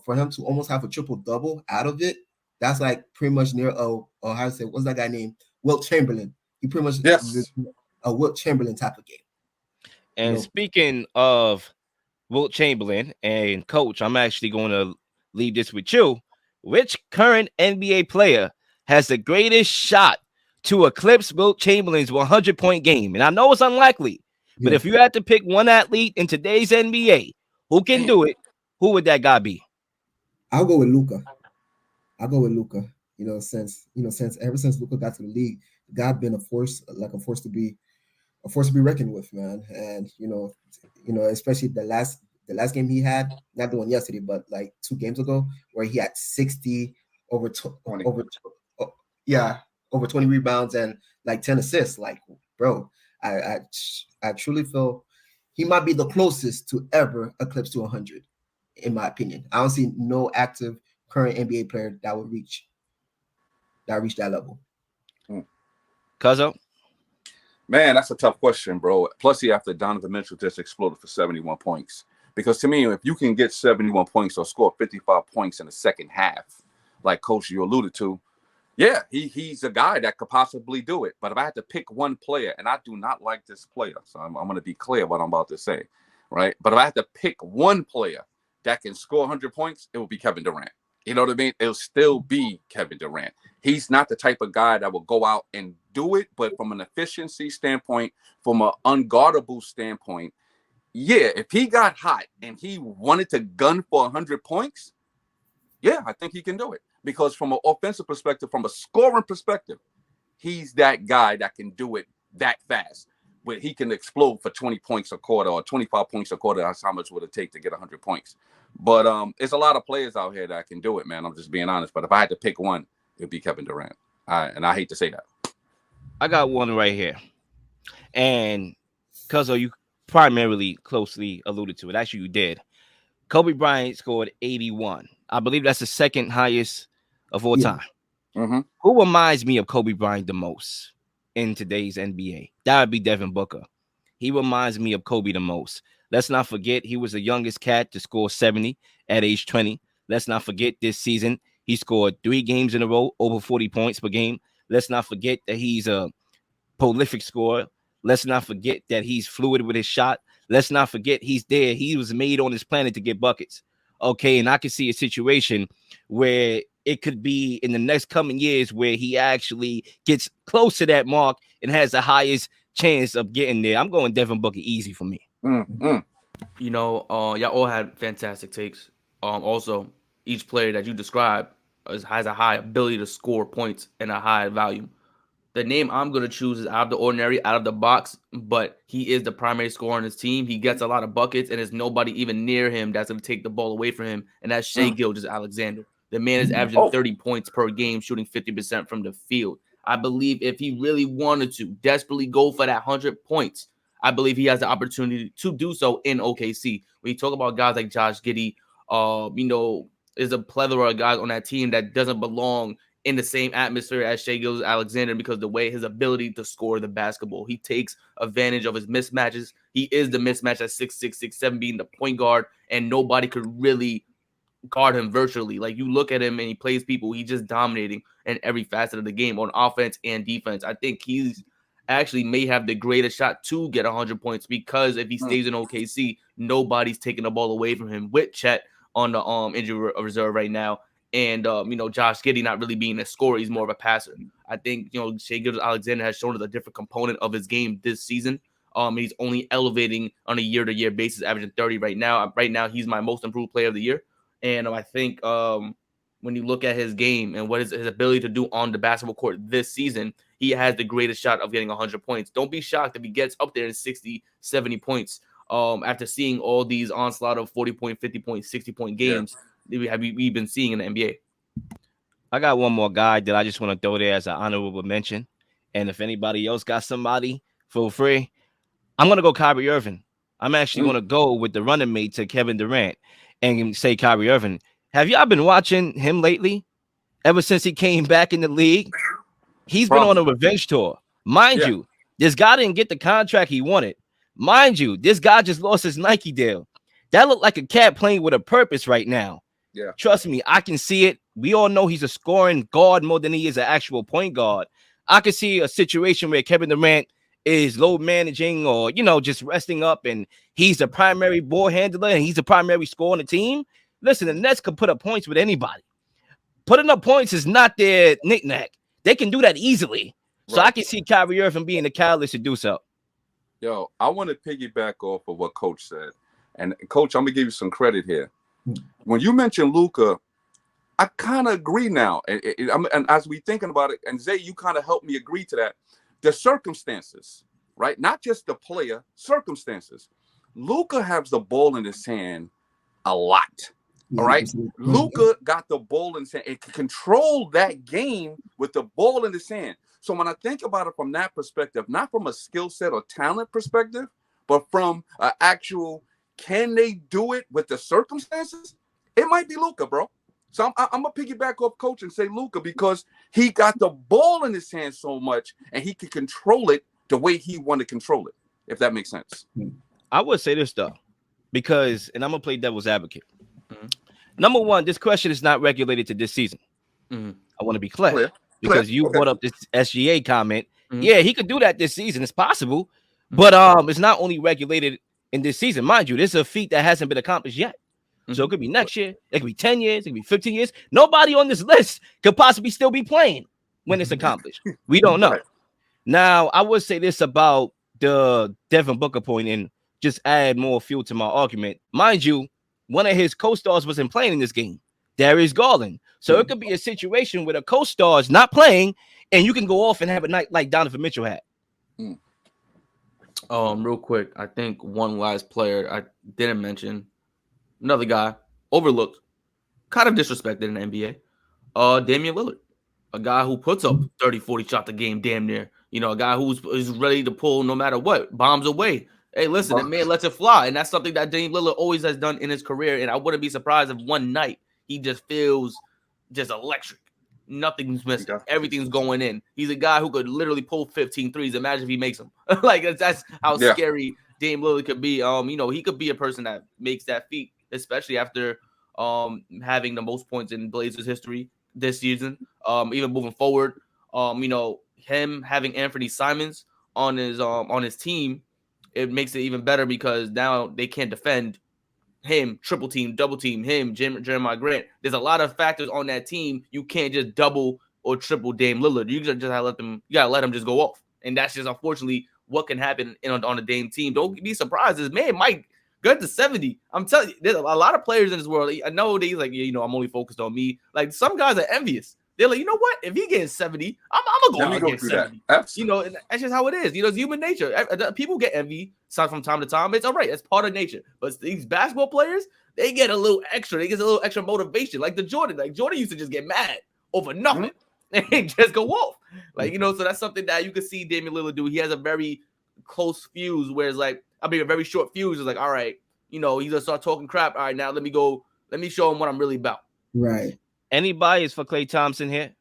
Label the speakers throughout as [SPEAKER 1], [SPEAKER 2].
[SPEAKER 1] for him to almost have a triple double out of it, that's like pretty much near how to say, what's that guy named Wilt Chamberlain? He pretty much
[SPEAKER 2] Yes.
[SPEAKER 1] a Wilt Chamberlain type of game.
[SPEAKER 3] And speaking of Wilt Chamberlain and coach, I'm actually going to leave this with you. Which current NBA player has the greatest shot to eclipse Wilt Chamberlain's 100-point game? And I know it's unlikely, but if you had to pick one athlete in today's NBA who can do it, who would that guy be?
[SPEAKER 1] I'll go with Luka. Since ever since Luka got to the league, the guy been a force to be reckoned with, man. And especially the last game he had, not the one yesterday, but like 2 games ago, where he had 60 over 20 rebounds and like 10 assists. Like, bro, I truly feel he might be the closest to ever eclipse to 100, in my opinion. I don't see no active current NBA player that would reach that level.
[SPEAKER 3] Cuzzo?
[SPEAKER 2] Man, that's a tough question, bro. Plus, he after Donovan Mitchell just exploded for 71 points. Because to me, if you can get 71 points or score 55 points in the second half, like Coach you alluded to, yeah, he's a guy that could possibly do it. But if I had to pick one player, and I do not like this player, so I'm going to be clear what I'm about to say, right? But if I had to pick one player that can score 100 points, it would be Kevin Durant. You know what I mean? It'll still be Kevin Durant. He's not the type of guy that will go out and do it, but from an efficiency standpoint, from an unguardable standpoint, yeah, if he got hot and he wanted to gun for 100 points, yeah, I think he can do it. Because from an offensive perspective, from a scoring perspective, he's that guy that can do it that fast. Where he can explode for 20 points a quarter or 25 points a quarter. That's how much would it take to get 100 points. But there's a lot of players out here that can do it, man. I'm just being honest. But if I had to pick one, it'd be Kevin Durant. And I hate to say that.
[SPEAKER 3] I got one right here. And Cuzzo, you primarily closely alluded to it. Actually, you did. Kobe Bryant scored 81. I believe that's the second highest of all time.
[SPEAKER 2] Mm-hmm.
[SPEAKER 3] Who reminds me of Kobe Bryant the most in today's NBA? That would be Devin Booker. He reminds me of Kobe the most. Let's not forget he was the youngest cat to score 70 at age 20. Let's not forget this season he scored 3 games in a row over 40 points per game. Let's not forget that he's a prolific scorer. Let's not forget that he's fluid with his shot. Let's not forget he's there. He was made on this planet to get buckets. Okay, and I can see a situation where it could be in the next coming years where he actually gets close to that mark and has the highest chance of getting there. I'm going Devin Booker easy for me.
[SPEAKER 2] Mm-hmm.
[SPEAKER 4] Y'all all had fantastic takes. Also, each player that you described has a high ability to score points and a high volume. The name I'm going to choose is out of the ordinary, out of the box, but he is the primary scorer on his team. He gets a lot of buckets, and there's nobody even near him that's going to take the ball away from him, and that's Shai Gilgeous-Alexander. The man is averaging 30 points per game, shooting 50% from the field. I believe if he really wanted to desperately go for that 100 points, I believe he has the opportunity to do so in OKC. When you talk about guys like Josh Giddey, there's a plethora of guys on that team that doesn't belong in the same atmosphere as Shai Gilgeous-Alexander because the way his ability to score the basketball. He takes advantage of his mismatches. He is the mismatch at 6'6", 6'7", being the point guard, and nobody could really guard him virtually. Like, you look at him and he plays people, he's just dominating in every facet of the game on offense and defense. I think he's actually may have the greatest shot to get 100 points because if he stays in OKC, nobody's taking the ball away from him with Chet on the injury reserve right now. And, Josh Giddey not really being a scorer. He's more of a passer. I think, Shai Gilgeous-Alexander has shown us a different component of his game this season. He's only elevating on a year-to-year basis, averaging 30 right now. Right now, he's my most improved player of the year. And I think when you look at his game and what his ability to do on the basketball court this season, he has the greatest shot of getting 100 points. Don't be shocked if he gets up there in 60, 70 points after seeing all these onslaught of 40-point, 50-point, 60-point games. Yeah. We've been seeing in the NBA.
[SPEAKER 3] I got one more guy that I just want to throw there as an honorable mention. And if anybody else got somebody, feel free. I'm going to go Kyrie Irving. I'm actually going to go with the running mate to Kevin Durant and say Kyrie Irving. Have y'all been watching him lately? Ever since he came back in the league, he's been on a revenge tour. Mind you, this guy didn't get the contract he wanted. Mind you, this guy just lost his Nike deal. That looked like a cat playing with a purpose right now.
[SPEAKER 2] Yeah.
[SPEAKER 3] Trust me, I can see it. We all know he's a scoring guard more than he is an actual point guard. I could see a situation where Kevin Durant is load managing or, just resting up, and he's the primary ball handler and he's the primary scorer on the team. Listen, the Nets could put up points with anybody. Putting up points is not their knick-knack. They can do that easily. So I can see Kyrie Irving being the catalyst to do so.
[SPEAKER 2] Yo, I want to piggyback off of what Coach said. And Coach, I'm going to give you some credit here. When you mentioned Luka, I kind of agree now. And as we thinking about it, and Zay, you kind of helped me agree to that. The circumstances, right? Not just the player, circumstances. Luka has the ball in his hand a lot. All right. Luka got the ball in his hand and can control that game with the ball in his hand. So when I think about it from that perspective, not from a skill set or talent perspective, but from an actual, can they do it with the circumstances? It might be Luka, bro. So I'm going to piggyback off Coach and say Luka because he got the ball in his hand so much and he can control it the way he wanted to control it, if that makes sense.
[SPEAKER 3] I would say this, though, because, and I'm going to play devil's advocate. Number one, this question is not regulated to this season. I want to be clear because you brought up this SGA comment. Yeah, he could do that this season. It's possible, but it's not only regulated in this season. Mind you, this is a feat that hasn't been accomplished yet. So it could be next year. It could be 10 years. It could be 15 years. Nobody on this list could possibly still be playing when it's accomplished. We don't know. Now, I would say this about the Devin Booker point and just add more fuel to my argument. Mind you, one of his co-stars wasn't playing in this game, Darius Garland. So it could be a situation where the co-star is not playing and you can go off and have a night like Donovan Mitchell had.
[SPEAKER 4] Real quick, I think one last player I didn't mention, another guy overlooked, kind of disrespected in the NBA, Damian Lillard, a guy who puts up 30, 40 shots a game damn near. A guy is ready to pull no matter what, bombs away. Hey, listen, that man lets it fly, and that's something that Damian Lillard always has done in his career, and I wouldn't be surprised if one night he just feels just electric. Nothing's missing. Everything's going in. He's a guy who could literally pull 15 threes. Imagine if he makes them. That's how scary Dame Lillard could be. He could be a person that makes that feat, especially after having the most points in Blazers history this season. Even moving forward, him having Anthony Simons on his team, it makes it even better because now they can't defend him, triple team, double team, him, Jeremiah Grant. There's a lot of factors on that team. You can't just double or triple Dame Lillard. You just gotta let him just go off. And that's just unfortunately what can happen on a Dame team. Don't be surprised. This man might get to 70. I'm telling you, there's a lot of players in this world. I know they're like, I'm only focused on me. Like some guys are envious. They're like, you know what? If he getting 70, I'm gonna go get 70. And that's just how it is. It's human nature. People get envy from time to time. It's all right. It's part of nature. But these basketball players, they get a little extra. They get a little extra motivation. Like the Jordan. Like Jordan used to just get mad over nothing and just go off. So that's something that you can see Damian Lillard do. He has a very close fuse, whereas a very short fuse is like, all right, he's gonna start talking crap. All right, now let me show him what I'm really about.
[SPEAKER 1] Right.
[SPEAKER 3] Any bias for Klay Thompson here?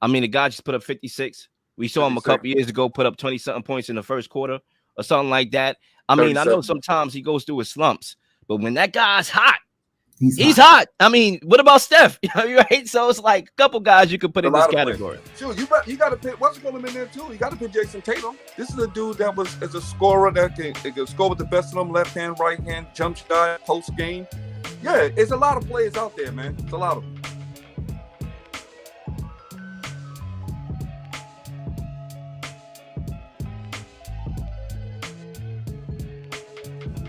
[SPEAKER 3] The guy just put up 56. We saw him a couple years ago put up 20-something points in the first quarter or something like that. I know sometimes he goes through his slumps, but when that guy's hot, he's hot. What about Steph? Right? So it's like a couple guys you could put in this category.
[SPEAKER 2] Sure, you got to pick. What's going in there too? You got to pick Jason Tatum. This is a dude that is a scorer that can score with the best of them, left hand, right hand, jump shot, post game. Yeah, it's a lot of players out there, man. It's a lot of them.